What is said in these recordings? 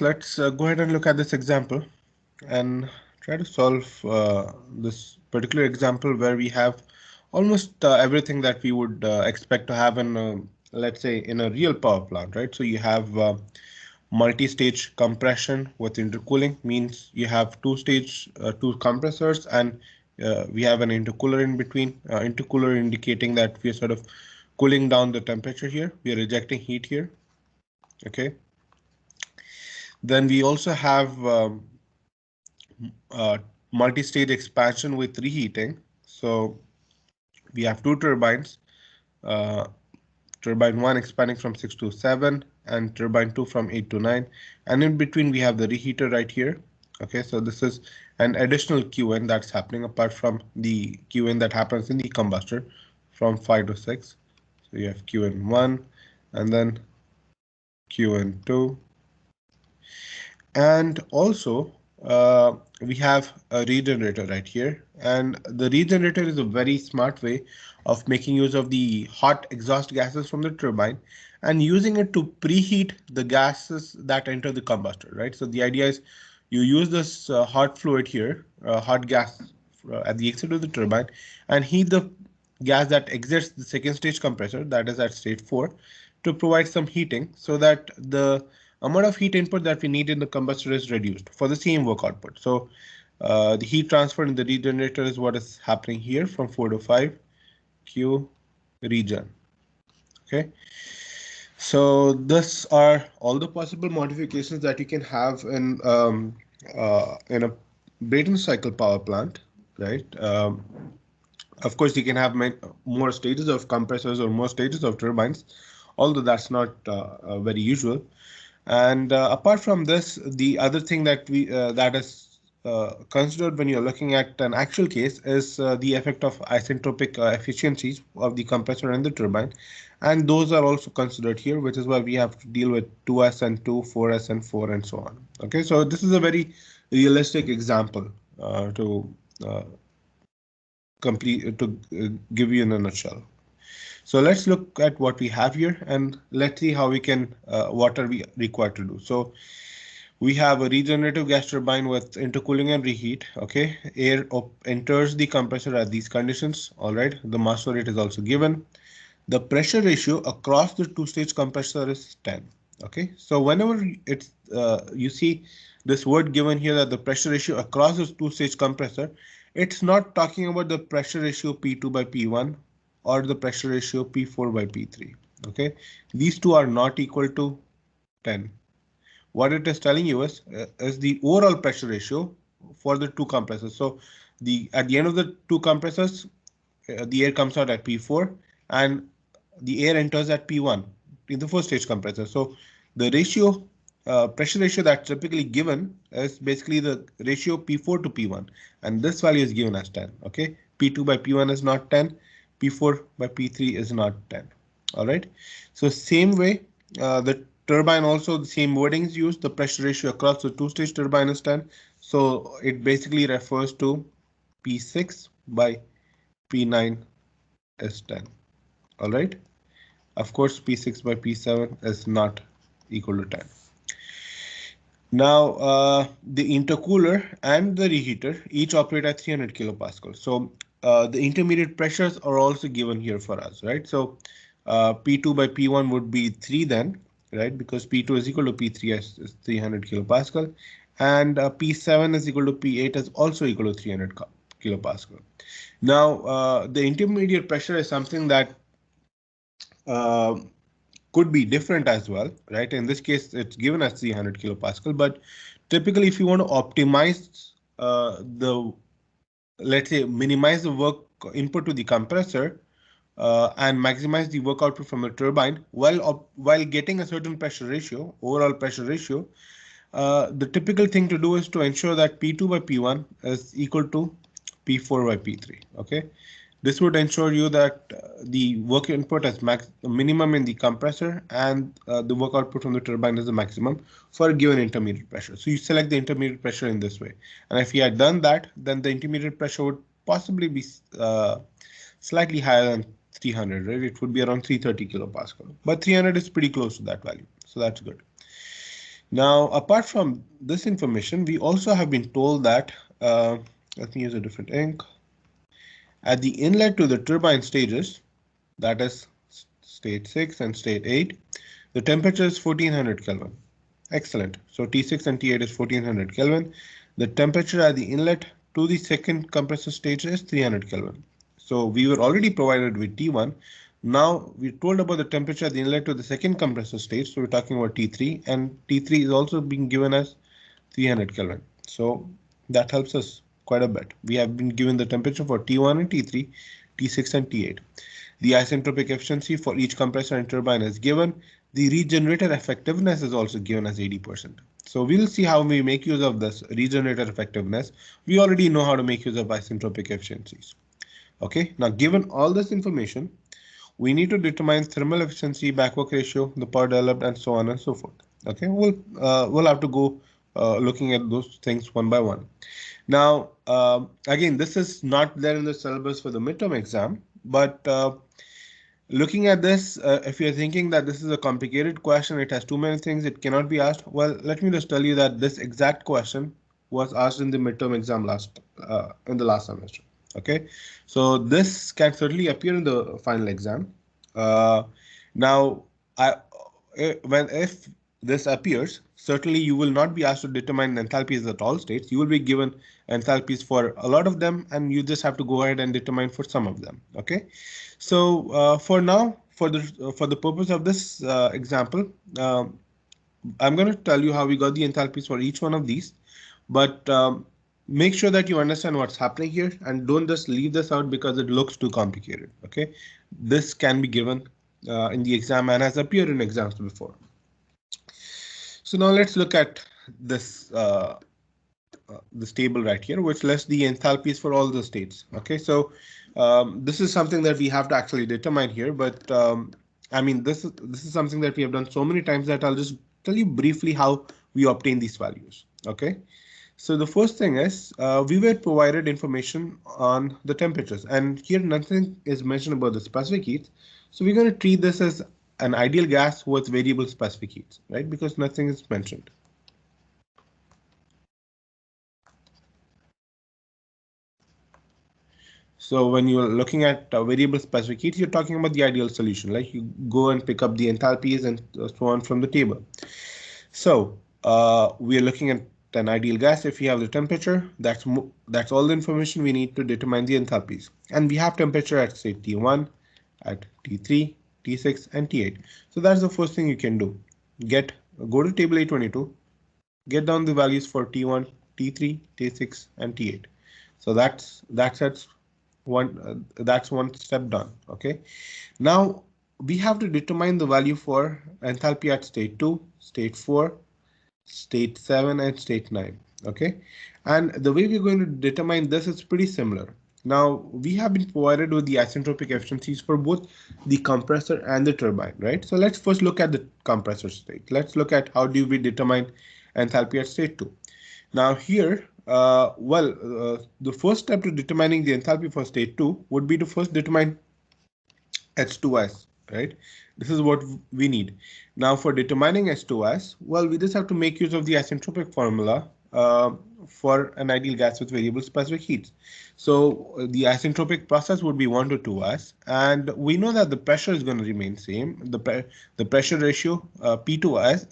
let's go ahead and look at this example and try to solve this particular example where we have almost everything that we would expect to have in, let's say, in a real power plant, right? So you have multi-stage compression with intercooling, means you have two compressors, and we have an intercooler in between. Intercooler indicating that we are sort of cooling down the temperature here. We are rejecting heat here. Okay. Then we also have uh, multi-stage expansion with reheating. So we have two turbines, uh, turbine 1 expanding from 6 to 7 and turbine 2 from 8 to 9, and in between we have the reheater right here. Okay, so this is an additional QN that's happening apart from the QN that happens in the combustor from 5 to 6. So you have QN1 and then QN2, and also we have a regenerator right here, and the regenerator is a very smart way of making use of the hot exhaust gases from the turbine and using it to preheat the gases that enter the combustor, right? So the idea is you use this hot fluid here, hot gas at the exit of the turbine, and heat the gas that exits the second stage compressor, that is at stage 4, to provide some heating so that the amount of heat input that we need in the combustor is reduced for the same work output. So the heat transfer in the regenerator is what is happening here from 4 to 5, Q regen. Okay. So this are all the possible modifications that you can have in a Brayton cycle power plant, right? Of course, you can have more stages of compressors or more stages of turbines, although that's not very usual. And apart from this, the other thing that is considered when you're looking at an actual case is the effect of isentropic efficiencies of the compressor and the turbine, and those are also considered here, which is why we have to deal with 2s and 2, 4s and 4, and so on. Okay, so this is a very realistic example to give you in a nutshell. So let's look at what we have here and let's see how we can, what are we required to do. So we have a regenerative gas turbine with intercooling and reheat. Okay, air enters the compressor at these conditions. All right, the mass flow rate is also given. The pressure ratio across the two-stage compressor is 10. Okay, so whenever it's you see this word given here that the pressure ratio across the two-stage compressor, it's not talking about the pressure ratio P2 by P1 or the pressure ratio P4 by P3. Okay, these two are not equal to 10. What it is telling you is the overall pressure ratio for the two compressors. So at the end of the two compressors, the air comes out at P4 and the air enters at P1 in the first stage compressor. So the ratio, pressure ratio that's typically given is basically the ratio P4 to P1, and this value is given as 10. Okay, P2 by P1 is not 10, P4 by P3 is not 10. All right, so same way, the turbine also the same wording is used. The pressure ratio across the two-stage turbine is 10, so it basically refers to P6 by P9 is 10. All right. Of course, P6 by P7 is not equal to 10. Now, the intercooler and the reheater each operate at 300 kilopascal. So the intermediate pressures are also given here for us, right? So P2 by P1 would be 3 then, right? Because P2 is equal to P3 is 300 kilopascal, and P7 is equal to P8 is also equal to 300 kilopascal. Now, the intermediate pressure is something that could be different as well, right? In this case, it's given as 300 kilopascal, but typically if you want to optimize let's say minimize the work input to the compressor and maximize the work output from the turbine while getting a certain pressure ratio, overall pressure ratio, the typical thing to do is to ensure that P2 by P1 is equal to P4 by P3. Okay, this would ensure you that the work input is minimum in the compressor and the work output from the turbine is the maximum for a given intermediate pressure. So you select the intermediate pressure in this way, and if you had done that, then the intermediate pressure would possibly be slightly higher than 300, right? It would be around 330 kilopascal, but 300 is pretty close to that value, so that's good. Now, apart from this information, we also have been told that, let me use a different ink. At the inlet to the turbine stages, that is state 6 and state 8, the temperature is 1400 Kelvin. Excellent. So T6 and T8 is 1400 Kelvin. The temperature at the inlet to the second compressor stage is 300 Kelvin. So we were already provided with T1. Now we're told about the temperature at the inlet to the second compressor stage. So we're talking about T3, and T3 is also being given as 300 Kelvin. So that helps us quite a bit. We have been given the temperature for T1 and T3, T6 and T8. The isentropic efficiency for each compressor and turbine is given. The regenerator effectiveness is also given as 80%. So we'll see how we make use of this regenerator effectiveness. We already know how to make use of isentropic efficiencies. Okay, now given all this information, we need to determine thermal efficiency, backwork ratio, the power developed, and so on and so forth. Okay, we'll have to go looking at those things one by one. Now, again, this is not there in the syllabus for the midterm exam, but looking at this, if you're thinking that this is a complicated question, it has too many things, it cannot be asked. Well, let me just tell you that this exact question was asked in the midterm exam in the last semester. Okay, so this can certainly appear in the final exam. Now, if this appears, certainly you will not be asked to determine enthalpies at all states. You will be given enthalpies for a lot of them, and you just have to go ahead and determine for some of them. Okay, so for now, for the purpose of this example, I'm going to tell you how we got the enthalpies for each one of these, but make sure that you understand what's happening here and don't just leave this out because it looks too complicated. Okay, this can be given in the exam and has appeared in exams before. So now let's look at this table right here, which lists the enthalpies for all the states. Okay, so this is something that we have to actually determine here, but I mean, this is something that we have done so many times that I'll just tell you briefly how we obtain these values. Okay, so the first thing is we were provided information on the temperatures, and here nothing is mentioned about the specific heats. So we're going to treat this as an ideal gas with variable specific heats, right? Because nothing is mentioned. So when you're looking at variable specific heats, you're talking about the ideal solution. Like you go and pick up the enthalpies and so on from the table. So we are looking at an ideal gas. If we have the temperature, that's all the information we need to determine the enthalpies. And we have temperature at say T1, at T3, T6, and T8. So that's the first thing you can do. Go to table A22, get down the values for T1, T3, T6, and T8. So that's one step done. Okay, now we have to determine the value for enthalpy at state 2, state 4, state 7, and state 9. Okay, and the way we're going to determine this is pretty similar. Now we have been provided with the isentropic efficiencies for both the compressor and the turbine, right? So let's first look at the compressor state. Let's look at how do we determine enthalpy at state 2. Now here, the first step to determining the enthalpy for state 2 would be to first determine H2S, right? This is what we need. Now for determining H2S, well, we just have to make use of the isentropic formula for an ideal gas with variable specific heats. So the isentropic process would be 1 to 2S, and we know that the pressure is going to remain same. The pressure ratio P2S,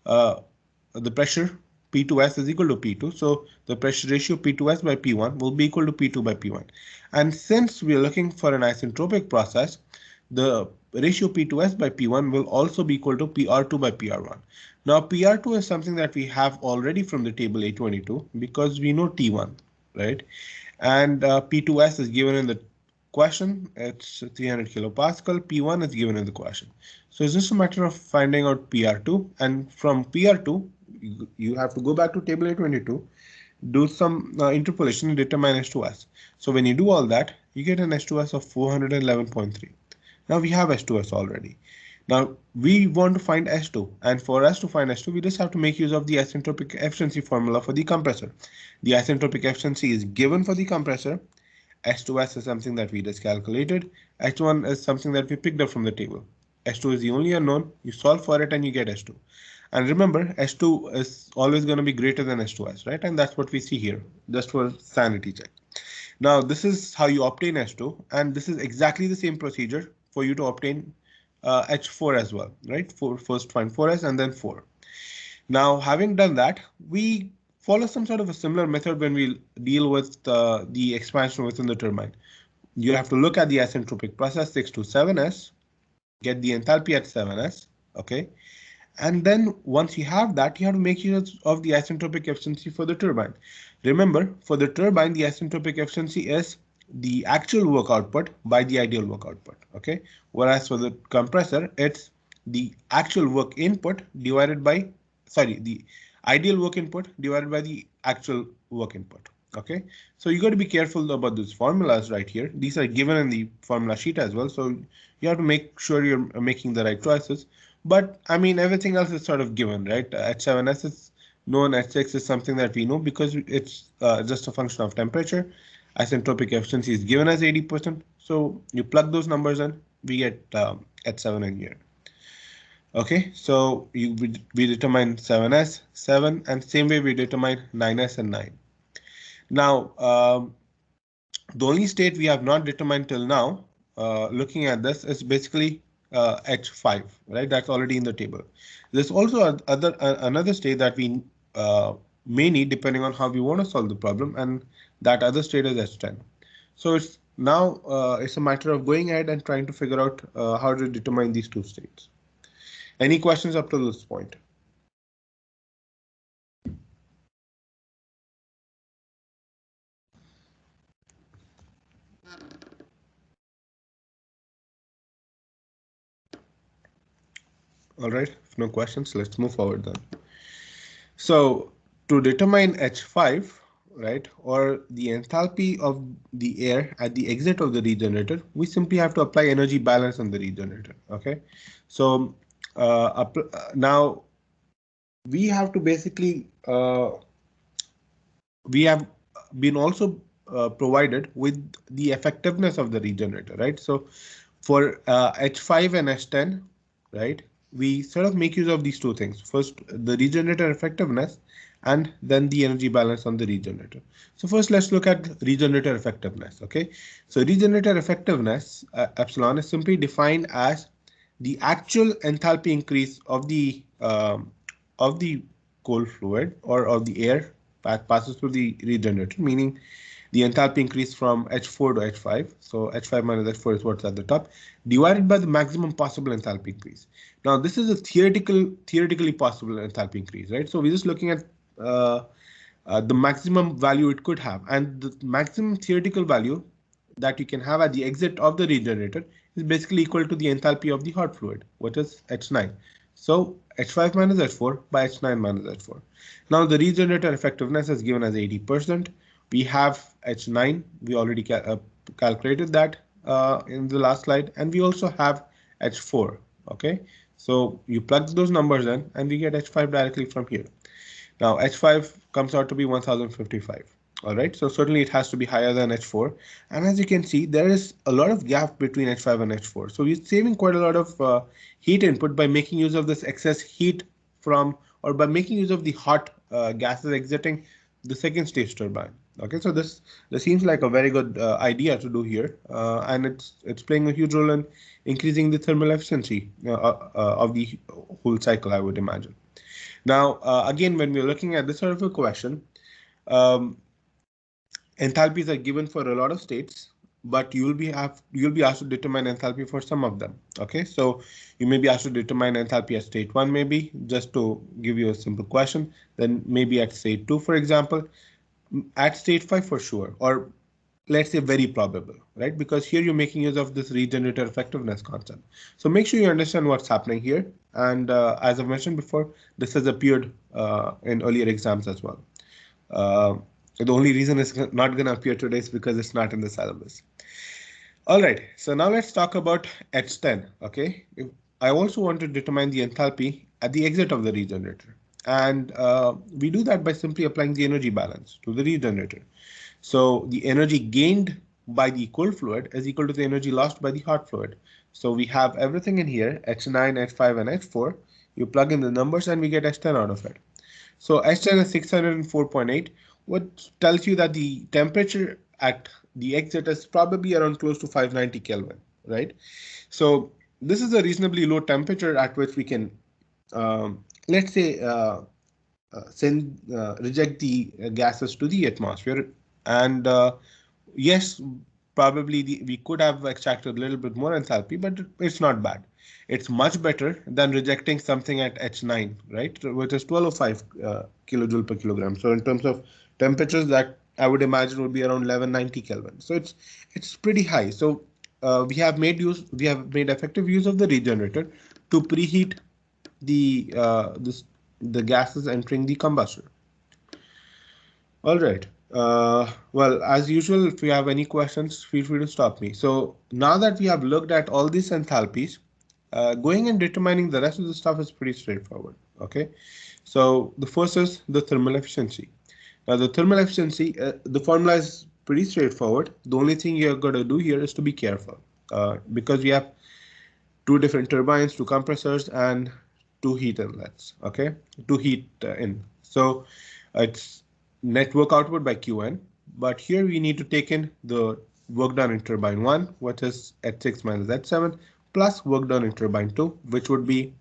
the pressure P2S is equal to P2. So the pressure ratio P2S by P1 will be equal to P2 by P1. And since we are looking for an isentropic process, the ratio P2S by P1 will also be equal to PR2 by PR1. Now PR2 is something that we have already from the table A22 because we know T1, right? And P2S is given in the question. It's 300 kilopascal. P1 is given in the question. So it's just a matter of finding out PR2, and from PR2, you have to go back to table A22, do some interpolation and determine H2S. So when you do all that, you get an H2S of 411.3. Now we have H2S already. Now we want to find H2, and for us to find H2, we just have to make use of the isentropic efficiency formula for the compressor. The isentropic efficiency is given for the compressor. H2S is something that we just calculated. H1 is something that we picked up from the table. H2 is the only unknown. You solve for it and you get H2. And remember, H2 is always going to be greater than H2S, right? And that's what we see here, just for sanity check. Now, this is how you obtain H2, and this is exactly the same procedure for you to obtain H4 as well, right? First find 4S and then 4. Now, having done that, we follow some sort of a similar method when we deal with the expansion within the turbine. You have to look at the isentropic process 6 to 7S, get the enthalpy at 7S, okay? And then once you have that, you have to make use of the isentropic efficiency for the turbine. Remember, for the turbine, the isentropic efficiency is the actual work output by the ideal work output, okay? Whereas for the compressor, it's the actual work input divided by, sorry, the ideal work input divided by the actual work input, okay? So you got to be careful about these formulas right here. These are given in the formula sheet as well, so you have to make sure you're making the right choices. But I mean, everything else is sort of given, right? H7S is known, H6 is something that we know because it's just a function of temperature. Isentropic efficiency is given as 80%. So you plug those numbers in, we get H7 in here. Okay, so we determine 7S, 7, and same way we determine 9S and 9. Now, the only state we have not determined till now, looking at this, is basically H5, right? That's already in the table. There's also another state that we may need depending on how we want to solve the problem, and that other state is H10. So it's now it's a matter of going ahead and trying to figure out how to determine these two states. Any questions up to this point? All right, if no questions, let's move forward then. So to determine H5, right, or the enthalpy of the air at the exit of the regenerator, we simply have to apply energy balance on the regenerator. Okay, so now we have to basically we have been also provided with the effectiveness of the regenerator, right? So for H5 and H10, right, we sort of make use of these two things. First, the regenerator effectiveness, and then the energy balance on the regenerator. So first, let's look at regenerator effectiveness. Okay, so regenerator effectiveness, epsilon, is simply defined as the actual enthalpy increase of the cold fluid or of the air that passes through the regenerator, meaning the enthalpy increase from H4 to H5. So H5 minus H4 is what's at the top, divided by the maximum possible enthalpy increase. Now this is a theoretically possible enthalpy increase, right? So we're just looking at the maximum value it could have, and the maximum theoretical value that you can have at the exit of the regenerator is basically equal to the enthalpy of the hot fluid, which is H9. So H5 minus H4 by H9 minus H4. Now the regenerator effectiveness is given as 80%. We have H9. We already calculated that in the last slide, and we also have H4. Okay, so you plug those numbers in, and we get H5 directly from here. Now H5 comes out to be 1055. All right, so certainly it has to be higher than H4. And as you can see, there is a lot of gap between H5 and H4. So we're saving quite a lot of heat input by making use of this excess heat from, or by making use of the hot gases exiting the second stage turbine. Okay, so this seems like a very good idea to do here, and it's playing a huge role in increasing the thermal efficiency of the whole cycle, I would imagine. Now, again, when we're looking at this sort of a question, enthalpies are given for a lot of states, but you'll be asked to determine enthalpy for some of them. Okay, so you may be asked to determine enthalpy at state 1, maybe, just to give you a simple question. Then maybe at state 2, for example, at state 5 for sure, or let's say very probable, right? Because here you're making use of this regenerator effectiveness concept. So make sure you understand what's happening here. And as I mentioned before, this has appeared in earlier exams as well. The only reason it's not going to appear today is because it's not in the syllabus. All right, so now let's talk about H10. Okay, I also want to determine the enthalpy at the exit of the regenerator. And we do that by simply applying the energy balance to the regenerator. So the energy gained by the cold fluid is equal to the energy lost by the hot fluid. So we have everything in here, H9, H5, and H4. You plug in the numbers and we get S10 out of it. So S10 is 604.8, which tells you that the temperature at the exit is probably around close to 590 Kelvin, right? So this is a reasonably low temperature at which we can, let's say, reject the gases to the atmosphere. And yes, probably we could have extracted a little bit more enthalpy, but it's not bad. It's much better than rejecting something at H9, right, which is 1205 kilojoule per kilogram. So in terms of temperatures, that I would imagine would be around 1190 Kelvin. So it's pretty high. So we have made effective use of the regenerator to preheat the gases entering the combustor. All right. Well, as usual, if you have any questions, feel free to stop me. So now that we have looked at all these enthalpies, going and determining the rest of the stuff is pretty straightforward. Okay. So the first is the thermal efficiency. Now the thermal efficiency, the formula is pretty straightforward. The only thing you're going to do here is to be careful because we have two different turbines, two compressors, and two heat inlets. Okay, two heat in. So it's net work output by Qn. But here we need to take in the work done in turbine 1, which is H6 minus H7, plus work done in turbine 2, which would be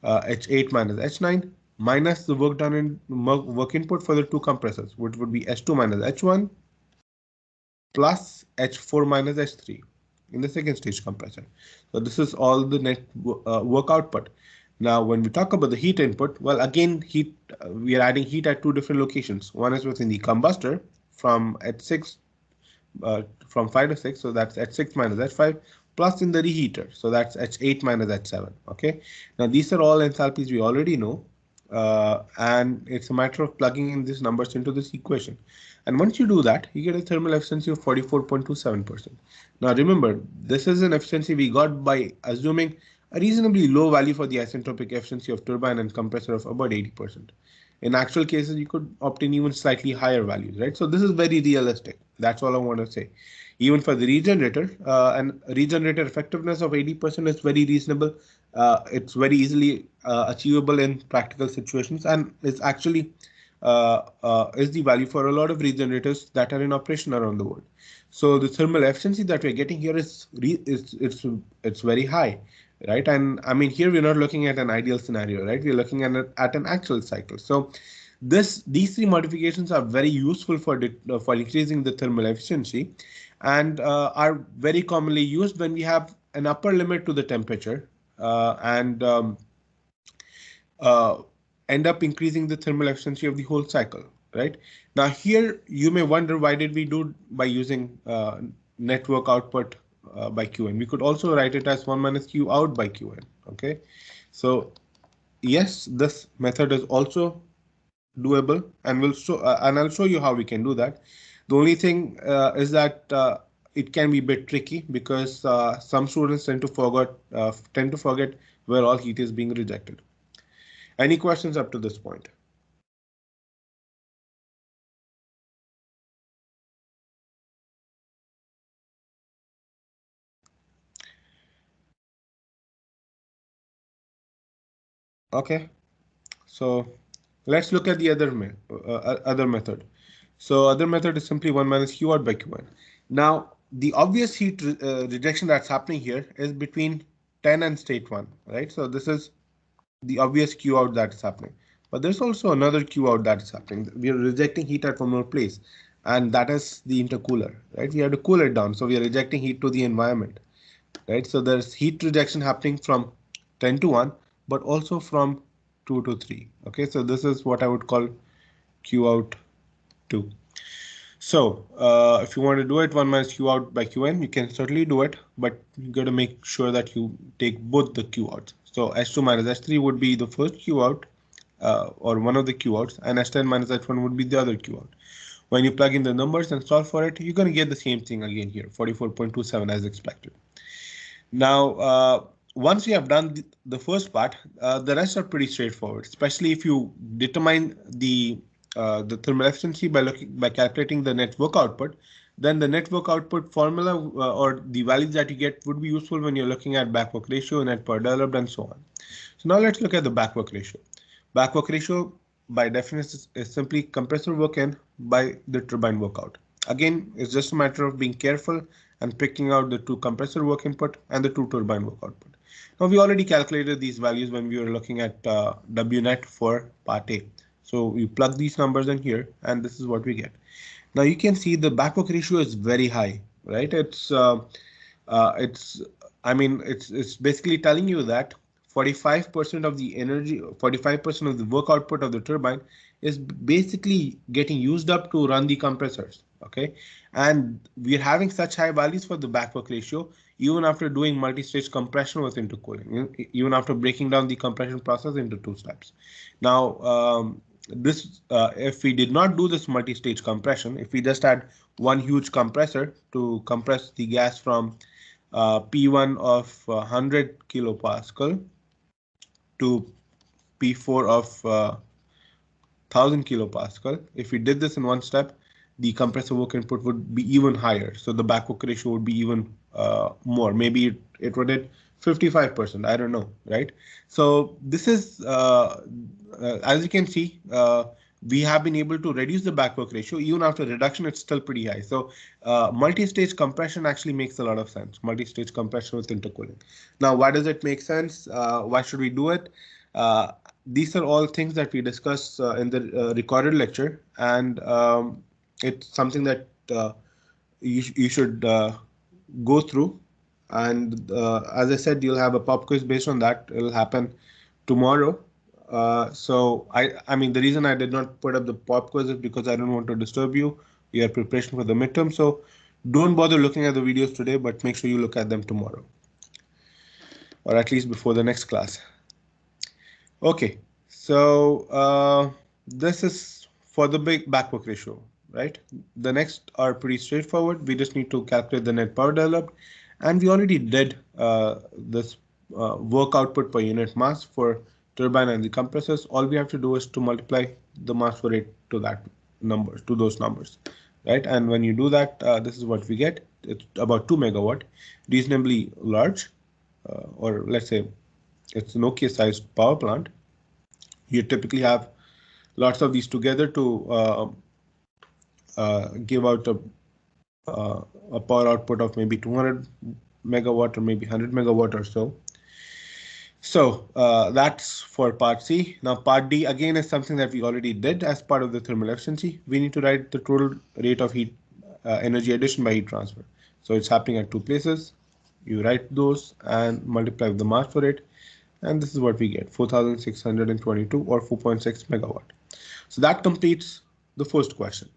H8 minus H9, minus the work done in work input for the two compressors, which would be H2 minus H1, plus H4 minus H3 in the second stage compressor. So this is all the net work output. Now, when we talk about the heat input, well, again, we are adding heat at two different locations. One is within the combustor from H6, from 5 to 6, so that's H6 minus H5, plus in the reheater, so that's H8 minus H7. Okay. Now, these are all enthalpies we already know, and it's a matter of plugging in these numbers into this equation. And once you do that, you get a thermal efficiency of 44.27%. Now remember, this is an efficiency we got by assuming a reasonably low value for the isentropic efficiency of turbine and compressor of about 80%. In actual cases, you could obtain even slightly higher values, right? So this is very realistic. That's all I want to say. Even for the regenerator, and regenerator effectiveness of 80% is very reasonable. It's very easily achievable in practical situations, and it's actually is the value for a lot of regenerators that are in operation around the world. So the thermal efficiency that we're getting here is it's very high, right? And I mean, here we're not looking at an ideal scenario, right? We're looking at an actual cycle. So these three modifications are very useful for increasing the thermal efficiency, and are very commonly used when we have an upper limit to the temperature and end up increasing the thermal efficiency of the whole cycle, right? Now here you may wonder, why did we do by using network output by Qn? We could also write it as 1 minus Q out by Qn. Okay, so yes, this method is also doable, and I'll show you how we can do that. The only thing is that it can be a bit tricky because some students tend to forget where all heat is being rejected. Any questions up to this point? Okay, so let's look at the other method. So other method is simply 1 minus Q out by Qn. Now the obvious heat rejection that's happening here is between 10 and state 1, right? So this is the obvious Q out that is happening. But there's also another Q out that is happening. We are rejecting heat at one more place, and that is the intercooler, right? We have to cool it down, so we are rejecting heat to the environment, right? So there's heat rejection happening from 10 to 1, but also from 2 to 3. Okay, so this is what I would call Q out 2. So if you want to do it 1 minus Q out by Qn, you can certainly do it, but you got to make sure that you take both the Q outs. So S2 minus S3 would be the first Q out, or one of the Q outs, and S10 minus S1 would be the other Q out. When you plug in the numbers and solve for it, you're going to get the same thing again here, 44.27 as expected. Now, once we have done the first part, the rest are pretty straightforward, especially if you determine the thermal efficiency by calculating the net work output. Then the net work output formula or the values that you get would be useful when you're looking at backwork ratio, net power developed, and so on. So now let's look at the backwork ratio. Backwork ratio by definition is simply compressor work in by the turbine work out. Again, it's just a matter of being careful and picking out the two compressor work input and the two turbine work output. Now we already calculated these values when we were looking at WNet for part A. So we plug these numbers in here and this is what we get. Now you can see the backwork ratio is very high, right? It's I mean it's basically telling you that 45% of the energy, 45% of the work output of the turbine is basically getting used up to run the compressors. Okay, and we're having such high values for the backwork ratio even after doing multi-stage compression with intercooling, even after breaking down the compression process into two steps. Now, if we did not do this multi-stage compression, if we just had one huge compressor to compress the gas from P1 of 100 kilopascal to P4 of 1000 kilopascal, if we did this in one step, the compressor work input would be even higher. So the backwork ratio would be even more. Maybe it would hit 55%. I don't know, right? So this is, as you can see, we have been able to reduce the backwork ratio. Even after reduction, it's still pretty high. So multi-stage compression actually makes a lot of sense. Multi-stage compression with intercooling. Now, why does it make sense? Why should we do it? These are all things that we discuss in the recorded lecture, and it's something that you should go through. And as I said, you'll have a pop quiz based on that. It'll happen tomorrow. So I mean, the reason I did not put up the pop quiz is because I don't want to disturb you. We are preparation for the midterm, so don't bother looking at the videos today, but make sure you look at them tomorrow, or at least before the next class. Okay, so this is for the big backwork ratio, right? The next are pretty straightforward. We just need to calculate the net power developed, and we already did this work output per unit mass for turbine and the compressors. All we have to do is to multiply the mass flow rate to that numbers, to those numbers, right? And when you do that, this is what we get. It's about 2 megawatt, reasonably large, or let's say it's an okay sized power plant. You typically have lots of these together to give out a power output of maybe 200 megawatt or maybe 100 megawatt or so. So that's for part C. Now part D again is something that we already did as part of the thermal efficiency. We need to write the total rate of heat energy addition by heat transfer. So it's happening at two places. You write those and multiply the mass flow rate. And this is what we get, 4,622 or 4.6 megawatt. So that completes the first question.